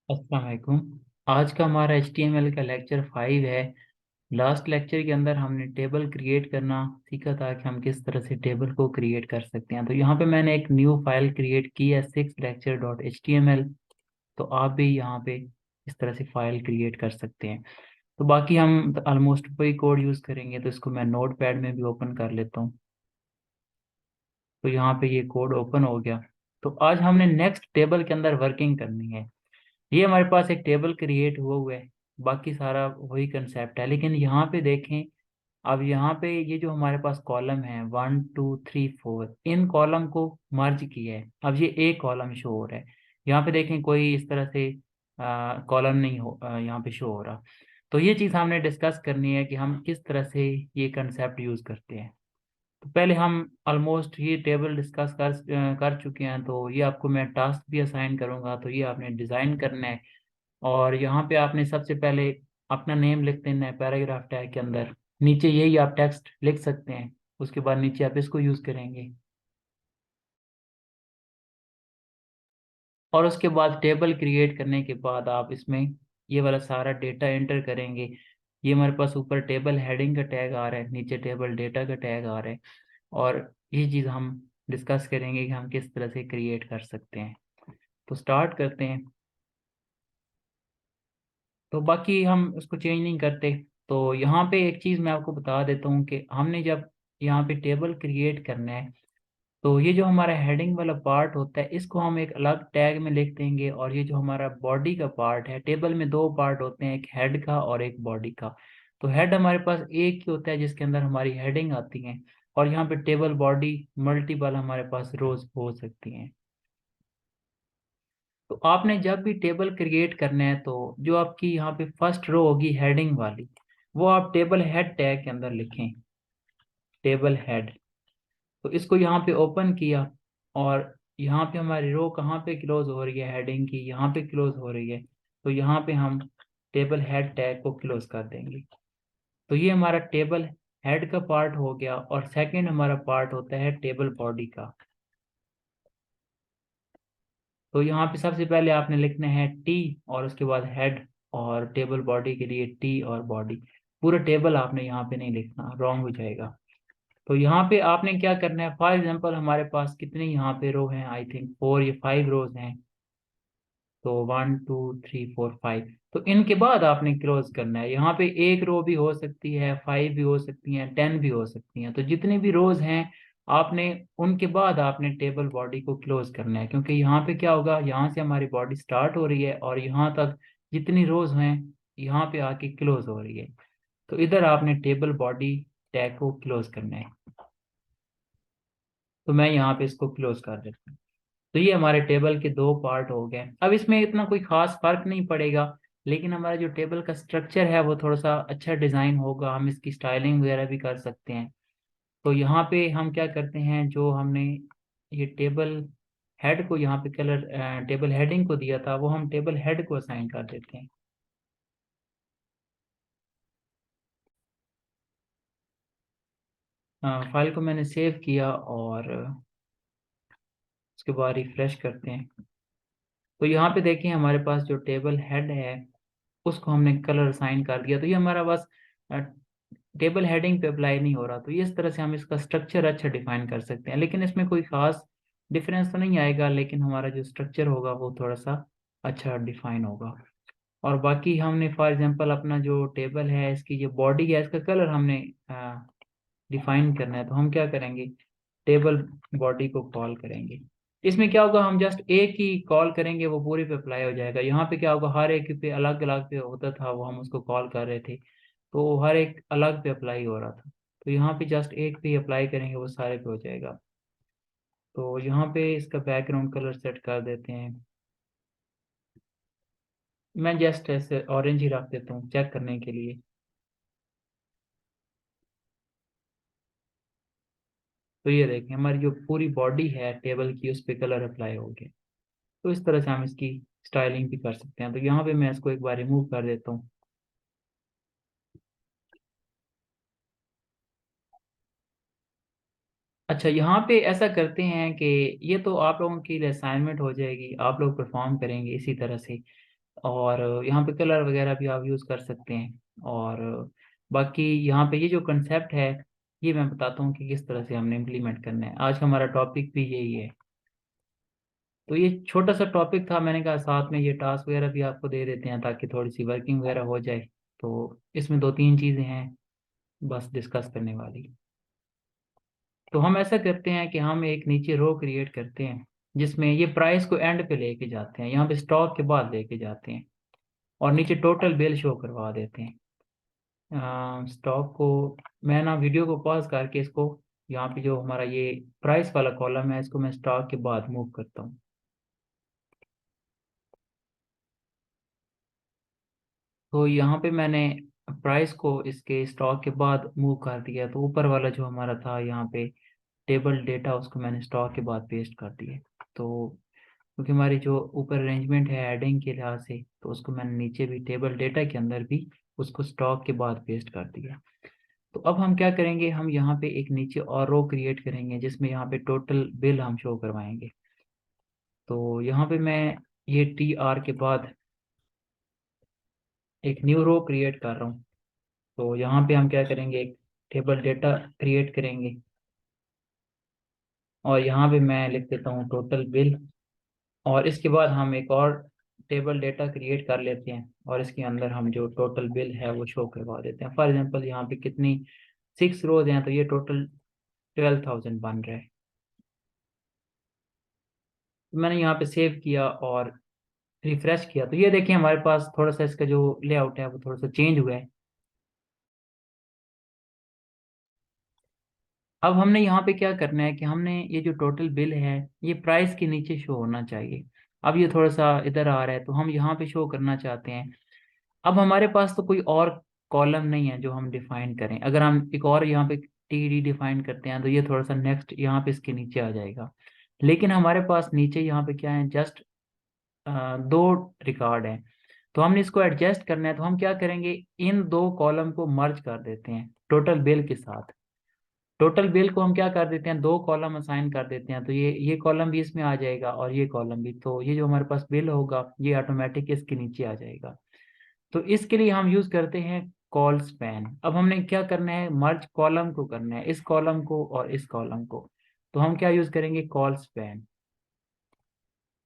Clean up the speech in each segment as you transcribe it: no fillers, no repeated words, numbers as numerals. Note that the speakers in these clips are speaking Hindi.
अस्सलाम वालेकुम। आज का हमारा HTML का लेक्चर 5 है। लास्ट लेक्चर के अंदर हमने टेबल क्रिएट करना सीखा था कि हम किस तरह से टेबल को क्रिएट कर सकते हैं। तो यहाँ पे मैंने एक न्यू फाइल क्रिएट की है 6lecture.html। तो आप भी यहाँ पे इस तरह से फाइल क्रिएट कर सकते हैं। तो बाकी हम ऑलमोस्ट वही कोड यूज़ करेंगे, तो इसको मैं नोट पैड में भी ओपन कर लेता हूँ। तो यहाँ पे ये कोड ओपन हो गया। तो आज हमने नेक्स्ट टेबल के अंदर वर्किंग करनी है। ये हमारे पास एक टेबल क्रिएट हुआ है। बाकी सारा वही कंसेप्ट है, लेकिन यहाँ पे देखें। अब यहाँ पे ये जो हमारे पास कॉलम है 1 2 3 4, इन कॉलम को मर्ज किया है। अब ये एक कॉलम शो हो रहा है। यहाँ पे देखें कोई इस तरह से कॉलम नहीं हो, यहाँ पे शो हो रहा। तो ये चीज़ हमने डिस्कस करनी है कि हम किस तरह से ये कंसेप्ट यूज़ करते हैं। तो पहले हम ऑलमोस्ट ये टेबल डिस्कस कर चुके हैं। तो ये आपको मैं टास्क भी असाइन करूंगा, तो ये आपने डिज़ाइन करना है। और यहाँ पे आपने सबसे पहले अपना नेम लिख देना है पैराग्राफ टैग के अंदर। नीचे यही आप टेक्स्ट लिख सकते हैं। उसके बाद नीचे आप इसको यूज़ करेंगे। और उसके बाद टेबल क्रिएट करने के बाद आप इसमें ये वाला सारा डेटा एंटर करेंगे। ये हमारे पास ऊपर टेबल हेडिंग का टैग आ रहा है, नीचे टेबल डेटा का टैग आ रहा है। और ये चीज़ हम डिस्कस करेंगे कि हम किस तरह से क्रिएट कर सकते हैं। तो स्टार्ट करते हैं। तो बाकी हम उसको चेंज नहीं करते। तो यहाँ पे एक चीज़ मैं आपको बता देता हूँ कि हमने जब यहाँ पे टेबल क्रिएट करना है, तो ये जो हमारा हेडिंग वाला पार्ट होता है इसको हम एक अलग टैग में लिख देंगे। और ये जो हमारा बॉडी का पार्ट है, टेबल में दो पार्ट होते हैं, एक हेड का और एक बॉडी का। तो हेड हमारे पास एक ही होता है जिसके अंदर हमारी हेडिंग आती है। और यहाँ पे टेबल बॉडी मल्टीपल हमारे पास रोज हो सकती हैं। तो आपने जब भी टेबल क्रिएट करना है, तो जो आपकी यहाँ पे फर्स्ट रो होगी हेडिंग वाली, वो आप टेबल हेड टैग के अंदर लिखें। Table head. तो इसको यहाँ पे ओपन किया। और यहाँ पे हमारी रो कहाँ पे क्लोज हो रही है, हेडिंग की यहाँ पे क्लोज हो रही है। तो यहाँ पे हम टेबल हेड टैग को क्लोज कर देंगे। तो ये हमारा टेबल हेड का पार्ट हो गया। और सेकंड हमारा पार्ट होता है टेबल बॉडी का। तो यहाँ पे सबसे पहले आपने लिखना है टी और उसके बाद हेड। और टेबल बॉडी के लिए टी और बॉडी। पूरा टेबल आपने यहाँ पे नहीं लिखना, रॉन्ग हो जाएगा। तो यहाँ पे आपने क्या करना है, फॉर एग्जांपल हमारे पास कितने यहाँ पे रो हैं, आई थिंक 4 या 5 रोज हैं। तो 1 2 3 4 5। तो इनके बाद आपने क्लोज करना है। यहाँ पे एक रो भी हो सकती है, 5 भी हो सकती हैं, 10 भी हो सकती हैं। तो जितनी भी रोज हैं आपने उनके बाद आपने टेबल बॉडी को क्लोज करना है। क्योंकि यहाँ पे क्या होगा, यहाँ से हमारी बॉडी स्टार्ट हो रही है और यहाँ तक जितनी रोज हैं यहाँ पे आके क्लोज हो रही है। तो इधर आपने टेबल बॉडी टैग को क्लोज करना है। तो मैं यहाँ पे इसको क्लोज कर देता हूँ। तो ये हमारे टेबल के दो पार्ट हो गए। अब इसमें इतना कोई खास फर्क नहीं पड़ेगा, लेकिन हमारा जो टेबल का स्ट्रक्चर है वो थोड़ा सा अच्छा डिजाइन होगा। हम इसकी स्टाइलिंग वगैरह भी कर सकते हैं। तो यहाँ पे हम क्या करते हैं, जो हमने ये टेबल हेड को यहाँ पे कलर टेबल हेडिंग को दिया था, वो हम टेबल हेड को असाइन कर देते हैं। फाइल को मैंने सेव किया और उसके बाद रिफ्रेश करते हैं। तो यहाँ पे देखें हमारे पास जो टेबल हेड है उसको हमने कलर असाइन कर दिया। तो ये हमारा बस टेबल हेडिंग पे अप्लाई नहीं हो रहा। तो इस तरह से हम इसका स्ट्रक्चर अच्छा डिफाइन कर सकते हैं, लेकिन इसमें कोई खास डिफरेंस तो नहीं आएगा, लेकिन हमारा जो स्ट्रक्चर होगा वो थोड़ा सा अच्छा डिफाइन होगा। और बाकी हमने फॉर एग्जांपल अपना जो टेबल है इसकी जो बॉडी है इसका कलर हमने डिफाइन करना है। तो हम क्या करेंगे, टेबल बॉडी को कॉल करेंगे। इसमें क्या होगा, हम जस्ट एक ही कॉल करेंगे वो पूरे पे अप्लाई हो जाएगा। यहाँ पे क्या होगा, हर एक पे अलग अलग पे होता था, वो हम उसको कॉल कर रहे थे तो हर एक अलग पे अप्लाई हो रहा था। तो यहाँ पे जस्ट एक पे अप्लाई करेंगे वो सारे पे हो जाएगा। तो यहाँ पे इसका बैकग्राउंड कलर सेट कर देते हैं। मैं जस्ट ऐसे ऑरेंज ही रख देता हूँ चेक करने के लिए। तो ये देखें हमारी जो पूरी बॉडी है टेबल की उस पे कलर अप्लाई हो गया। तो इस तरह से हम इसकी स्टाइलिंग भी कर सकते हैं। तो यहाँ पे मैं इसको एक बार रिमूव कर देता हूँ। अच्छा, यहाँ पे ऐसा करते हैं कि ये तो आप लोगों की असाइनमेंट हो जाएगी, आप लोग परफॉर्म करेंगे इसी तरह से। और यहाँ पे कलर वगैरह भी आप यूज़ कर सकते हैं। और बाकी यहाँ पे ये जो कंसेप्ट है, ये मैं बताता हूँ कि किस तरह से हमने इम्प्लीमेंट करना है। आज का हमारा टॉपिक भी यही है। तो ये छोटा सा टॉपिक था, मैंने कहा साथ में ये टास्क वगैरह भी आपको दे देते हैं ताकि थोड़ी सी वर्किंग वगैरह हो जाए। तो इसमें दो तीन चीज़ें हैं बस डिस्कस करने वाली। तो हम ऐसा करते हैं कि हम एक नीचे रो क्रिएट करते हैं जिसमें ये प्राइस को एंड पे लेके जाते हैं, यहाँ पे स्टॉक के बाद लेके जाते हैं, और नीचे टोटल बिल शो करवा देते हैं। स्टॉक को मैं ना वीडियो को पॉज करके इसको, यहाँ पे जो हमारा ये प्राइस वाला कॉलम है इसको मैं स्टॉक के बाद मूव करता हूँ। तो यहाँ पे मैंने प्राइस को इसके स्टॉक के बाद मूव कर दिया, तो ऊपर वाला जो हमारा था यहाँ पे टेबल डेटा, उसको मैंने स्टॉक के बाद पेस्ट कर दिया। तो क्योंकि हमारी जो ऊपर अरेंजमेंट है हेडिंग के लिहाज से, तो उसको मैंने नीचे भी टेबल डेटा के अंदर भी उसको स्टॉक के बाद पेस्ट कर दिया। तो अब हम क्या करेंगे, हम यहाँ पे एक नीचे और रो क्रिएट करेंगे जिसमें यहाँ पे टोटल बिल हम शो करवाएंगे। तो यहाँ पे मैं ये TR के बाद एक न्यू रो क्रिएट कर रहा हूँ। तो यहाँ पे हम क्या करेंगे, एक टेबल डेटा क्रिएट करेंगे, और यहाँ पे मैं लिख देता हूँ टोटल बिल। और इसके बाद हम एक और टेबल डेटा क्रिएट कर लेते हैं, और इसके अंदर हम जो टोटल बिल है वो शो करवा देते हैं। फॉर एग्जांपल यहाँ पे कितनी 6 रोज हैं, तो ये टोटल 12,000 बन रहा है। मैंने यहाँ पे सेव किया और रिफ्रेश किया, तो ये देखिए हमारे पास थोड़ा सा इसका जो लेआउट है वो थोड़ा सा चेंज हुआ है। अब हमने यहाँ पे क्या करना है कि हमने ये जो टोटल बिल है ये प्राइस के नीचे शो होना चाहिए। अब ये थोड़ा सा इधर आ रहा है, तो हम यहाँ पे शो करना चाहते हैं। अब हमारे पास तो कोई और कॉलम नहीं है जो हम डिफाइन करें। अगर हम एक और यहाँ पे TD डिफाइन करते हैं तो ये थोड़ा सा नेक्स्ट यहाँ पे इसके नीचे आ जाएगा। लेकिन हमारे पास नीचे यहाँ पे क्या है, जस्ट दो रिकॉर्ड है। तो हमने इसको एडजस्ट करना है, तो हम क्या करेंगे, इन दो कॉलम को मर्ज कर देते हैं टोटल बिल के साथ। टोटल बिल को हम क्या कर देते हैं, दो कॉलम असाइन कर देते हैं, तो ये कॉलम भी इसमें आ जाएगा और ये कॉलम भी। तो ये जो हमारे पास बिल होगा ये ऑटोमेटिक इसके नीचे आ जाएगा। तो इसके लिए हम यूज करते हैं कॉल स्पैन। अब हमने क्या करना है, मर्ज कॉलम को करना है, इस कॉलम को और इस कॉलम को। तो हम क्या यूज करेंगे, कॉल स्पैन।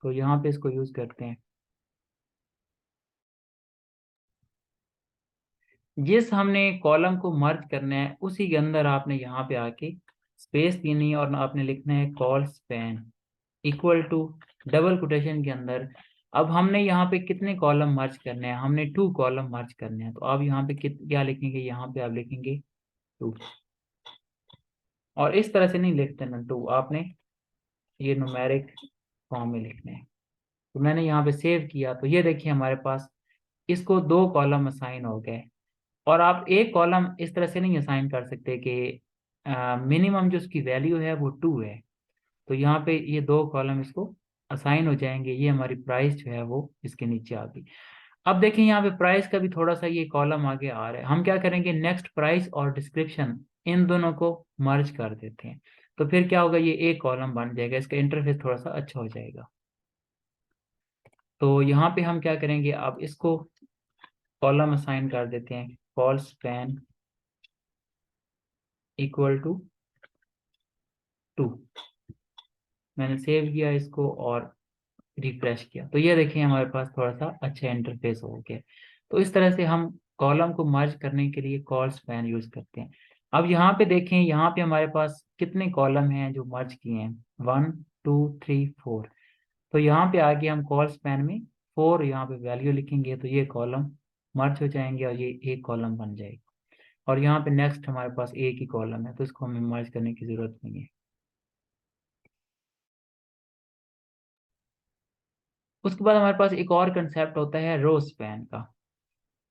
तो यहाँ पे इसको यूज करते हैं। जिस हमने कॉलम को मर्ज करना है उसी के अंदर आपने यहाँ पे आके स्पेस देनी है, और आपने लिखना है col span equal to double quotation के अंदर। अब हमने यहाँ पे कितने कॉलम मर्ज करने हैं, हमने 2 कॉलम मर्ज करने हैं। तो अब यहाँ पे क्या लिखेंगे, यहाँ पे आप लिखेंगे 2। और इस तरह से नहीं लिखते ना 2, आपने ये न्यूमेरिक फॉर्म में लिखने हैं। तो मैंने यहाँ पे सेव किया, तो ये देखिए हमारे पास इसको 2 कॉलम असाइन हो गए। और आप एक कॉलम इस तरह से नहीं असाइन कर सकते कि मिनिमम जो उसकी वैल्यू है वो 2 है। तो यहाँ पे ये 2 कॉलम इसको असाइन हो जाएंगे। ये हमारी प्राइस जो है वो इसके नीचे आ गई। अब देखें यहाँ पे प्राइस का भी थोड़ा सा ये कॉलम आगे आ रहा है। हम क्या करेंगे, नेक्स्ट प्राइस और डिस्क्रिप्शन इन दोनों को मर्ज कर देते हैं। तो फिर क्या होगा, ये एक कॉलम बन जाएगा, इसका इंटरफेस थोड़ा सा अच्छा हो जाएगा। तो यहाँ पे हम क्या करेंगे, अब इसको कॉलम असाइन कर देते हैं, कॉल स्पैन इक्वल टू 2। मैंने सेव किया इसको और रिफ्रेश किया, तो ये देखिए हमारे पास थोड़ा सा अच्छा इंटरफेस हो गया। तो इस तरह से हम कॉलम को मर्ज करने के लिए कॉल स्पैन यूज करते हैं। अब यहाँ पे देखें, यहाँ पे हमारे पास कितने कॉलम हैं जो मर्ज किए हैं, 1 2 3 4। तो यहाँ पे आगे हम कॉल स्पैन में 4 यहाँ पे वैल्यू लिखेंगे, तो ये कॉलम मर्ज हो जाएंगे और ये एक कॉलम बन जाएगी। और यहाँ पे नेक्स्ट हमारे पास एक ही कॉलम है, तो इसको हमें मर्ज करने की जरूरत नहीं है। उसके बाद हमारे पास एक और कंसेप्ट होता है रो स्पैन का।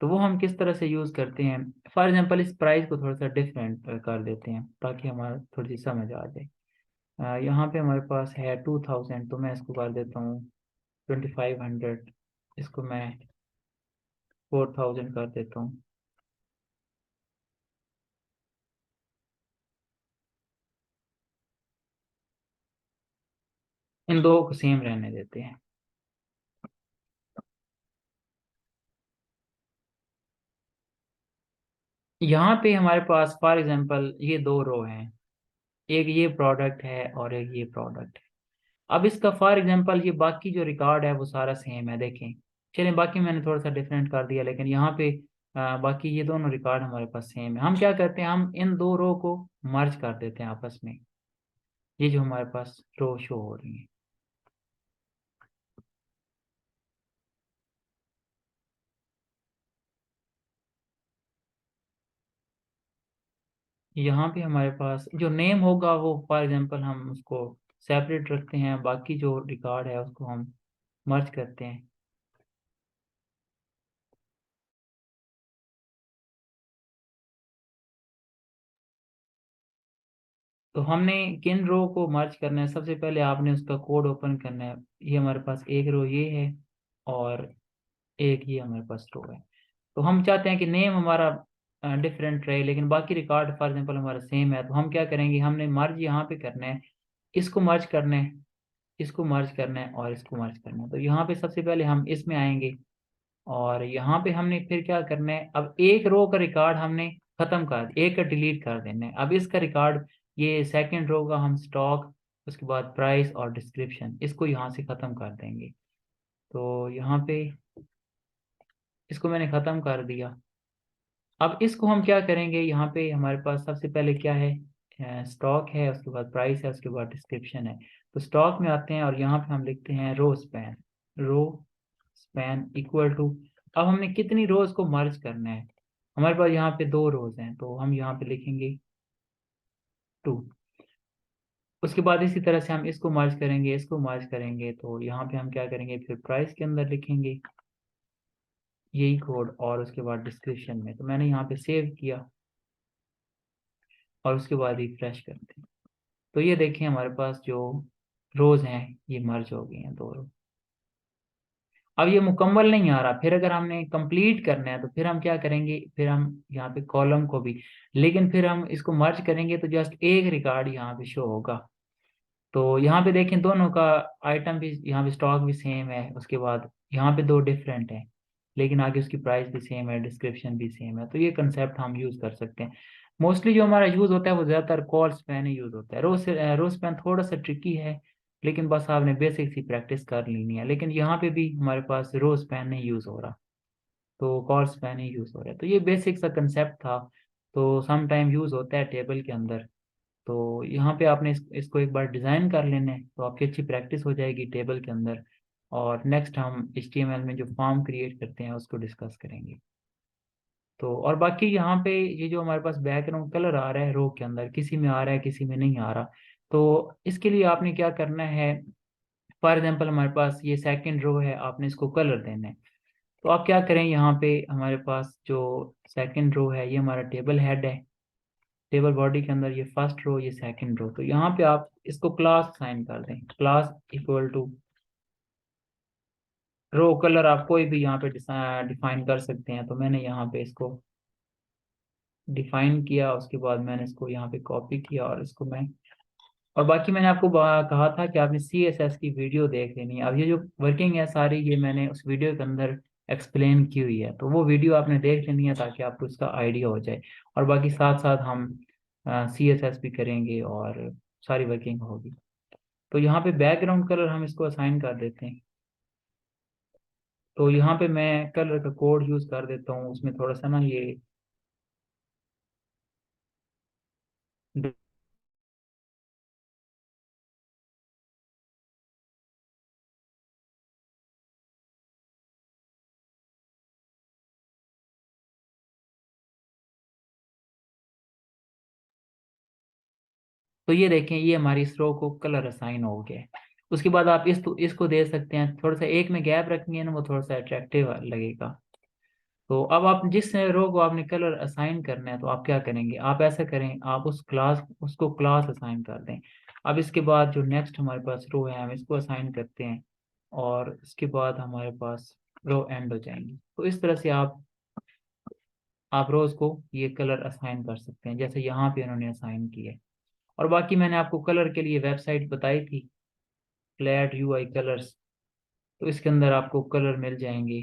तो वो हम किस तरह से यूज करते हैं, फॉर एग्जांपल इस प्राइस को थोड़ा सा डिफरेंट कर देते हैं ताकि हमारा थोड़ी सी समझ आ जाए। यहाँ पे हमारे पास है 2,000, तो मैं इसको कर देता हूँ 2,500। इसको मैं 4,000 कर देता हूँ। इन दो को सेम रहने देते हैं। यहाँ पे हमारे पास फॉर एग्जांपल ये दो रो हैं, एक ये प्रोडक्ट है और एक ये प्रोडक्ट है। अब इसका फॉर एग्जांपल ये बाकी जो रिकॉर्ड है वो सारा सेम है, देखें। चलिए बाकी मैंने थोड़ा सा डिफरेंट कर दिया, लेकिन यहाँ पे बाकी ये दोनों रिकॉर्ड हमारे पास सेम है। हम क्या करते हैं, हम इन दो रो को मर्ज कर देते हैं आपस में, ये जो हमारे पास रो शो हो रही है। यहाँ पे हमारे पास जो नेम होगा वो फॉर एग्जांपल हम उसको सेपरेट रखते हैं, बाकी जो रिकॉर्ड है उसको हम मर्ज करते हैं। तो हमने किन रो को मर्ज करना है, सबसे पहले आपने उसका कोड ओपन करना है। ये हमारे पास एक रो ये है और एक ये हमारे पास रो है। तो हम चाहते हैं कि नेम हमारा डिफरेंट रहे लेकिन बाकी रिकॉर्ड फॉर एग्जांपल हमारा सेम है। तो हम क्या करेंगे, हमने मर्ज यहाँ पे करना है, इसको मर्ज करना है, इसको मर्ज करना है और इसको मर्ज करना है। तो यहाँ पे सबसे पहले हम इसमें आएंगे और यहाँ पे हमने फिर क्या करना है, अब एक रो का रिकॉर्ड हमने खत्म कर, एक का डिलीट कर देना है। अब इसका रिकॉर्ड, ये सेकंड रो का हम स्टॉक, उसके बाद प्राइस और डिस्क्रिप्शन, इसको यहाँ से खत्म कर देंगे। तो यहाँ पे इसको मैंने खत्म कर दिया। अब इसको हम क्या करेंगे, यहाँ पे हमारे पास सबसे पहले क्या है, स्टॉक है, उसके बाद प्राइस है, उसके बाद डिस्क्रिप्शन है। तो स्टॉक में आते हैं और यहाँ पे हम लिखते हैं row span, row span equal to, अब हमने कितनी रोज को मर्ज करना है, हमारे पास यहाँ पे दो रोज हैं तो हम यहाँ पे लिखेंगे 2। उसके बाद इसी तरह से हम इसको मर्ज करेंगे, इसको मर्ज करेंगे, तो यहाँ पे हम क्या करेंगे, फिर प्राइस के अंदर लिखेंगे यही कोड और उसके बाद डिस्क्रिप्शन में। तो मैंने यहाँ पे सेव किया और उसके बाद रिफ्रेश करते हैं। तो ये देखें हमारे पास जो रोज हैं ये मर्ज हो गई हैं, दो रो। अब ये मुकम्मल नहीं आ रहा, फिर अगर हमने कंप्लीट करना है तो फिर हम क्या करेंगे, फिर हम यहाँ पे कॉलम को भी, लेकिन फिर हम इसको मर्ज करेंगे तो जस्ट एक रिकॉर्ड यहाँ पे शो होगा। तो यहाँ पे देखें दोनों का आइटम भी, यहाँ पे स्टॉक भी सेम है, उसके बाद यहाँ पे दो डिफरेंट है लेकिन आगे उसकी प्राइस भी सेम है, डिस्क्रिप्शन भी सेम है। तो ये कंसेप्ट हम यूज कर सकते हैं। मोस्टली जो हमारा यूज होता है वो ज्यादातर कॉल स्पैन ही यूज होता है। रो स्पैन थोड़ा सा ट्रिकी है लेकिन बस आपने बेसिक सी प्रैक्टिस कर लेनी है। लेकिन यहाँ पे भी हमारे पास रो स्पैन नहीं यूज हो रहा, तो कॉल स्पैन ही यूज हो रहा है। तो ये बेसिक सा कंसेप्ट था, तो सम टाइम यूज होता है टेबल के अंदर। तो यहाँ पे आपने इसको एक बार डिज़ाइन कर लेना है तो आपकी अच्छी प्रैक्टिस हो जाएगी टेबल के अंदर। और नेक्स्ट हम HTML में जो फॉर्म क्रिएट करते हैं उसको डिस्कस करेंगे। तो और बाकी यहाँ पे ये जो हमारे पास बैकग्राउंड कलर आ रहा है रो के अंदर, किसी में आ रहा है किसी में नहीं आ रहा। तो इसके लिए आपने क्या करना है, फॉर एग्जांपल हमारे पास ये सेकंड रो है, आपने इसको कलर देना है। तो आप क्या करें, यहाँ पे हमारे पास जो सेकंड रो है ये हमारा टेबल हेड है, टेबल बॉडी के अंदर ये फर्स्ट रो ये सेकंड रो। तो यहाँ पे आप इसको क्लास साइन कर दें, class equal to row colour, आप कोई भी यहाँ पे डिफाइन कर सकते हैं। तो मैंने यहाँ पे इसको डिफाइन किया, उसके बाद मैंने इसको यहाँ पे कॉपी किया और इसको मैं, और बाकी मैंने आपको कहा था कि आपने CSS की वीडियो देख लेनी है। अब ये जो वर्किंग है सारी ये मैंने उस वीडियो के अंदर एक्सप्लेन की हुई है, तो वो वीडियो आपने देख लेनी है ताकि आपको इसका आइडिया हो जाए। और बाकी साथ साथ हम CSS भी करेंगे और सारी वर्किंग होगी। तो यहाँ पे बैकग्राउंड कलर हम इसको असाइन कर देते हैं। तो यहाँ पे मैं कलर का कोड यूज कर देता हूँ, उसमें थोड़ा सा ना ये, तो ये देखें ये हमारी इस रो को कलर असाइन हो गया है। उसके बाद आप इसको दे सकते हैं, थोड़ा सा एक में गैप रखेंगे ना वो थोड़ा सा अट्रैक्टिव लगेगा। तो अब आप जिस रो को आपने कलर असाइन करना है तो आप क्या करेंगे, आप ऐसा करें, आप उस क्लास उसको क्लास असाइन कर दें। अब इसके बाद जो नेक्स्ट हमारे पास रो है हम इसको असाइन करते हैं और इसके बाद हमारे पास रो एंड हो जाएंगी। तो इस तरह से आप रोज को ये कलर असाइन कर सकते हैं जैसे यहाँ पे उन्होंने असाइन किया है। और बाकी मैंने आपको कलर के लिए वेबसाइट बताई थी, फ्लैट UI कलर्स, तो इसके अंदर आपको कलर मिल जाएंगे।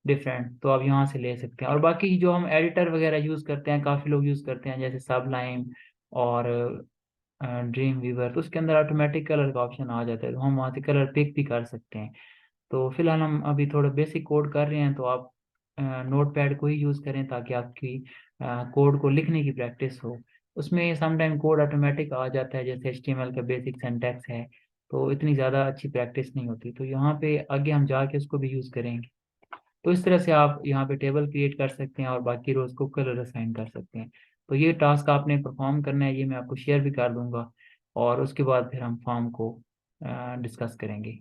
डिफरेंट, तो आप यहाँ से ले सकते हैं। और बाकी जो हम एडिटर वगैरह यूज़ करते हैं, काफ़ी लोग यूज़ करते हैं, जैसे सबलाइम और ड्रीम वीवर, तो उसके अंदर ऑटोमेटिक कलर का ऑप्शन आ जाता है, तो हम वहाँ से कलर पिक भी कर सकते हैं। तो फिलहाल हम अभी थोड़ा बेसिक कोड कर रहे हैं, तो आप नोट पैड को ही यूज़ करें ताकि आपकी कोड को लिखने की प्रैक्टिस हो। उसमें समटाइम कोड ऑटोमेटिक आ जाता है, जैसे HTML का बेसिक सिंटैक्स है, तो इतनी ज़्यादा अच्छी प्रैक्टिस नहीं होती, तो यहाँ पे आगे हम जाके उसको भी यूज़ करेंगे। तो इस तरह से आप यहाँ पे टेबल क्रिएट कर सकते हैं और बाकी रोज को कलर असाइन कर सकते हैं। तो ये टास्क आपने परफॉर्म करना है, ये मैं आपको शेयर भी कर दूंगा, और उसके बाद फिर हम फॉर्म को डिस्कस करेंगे।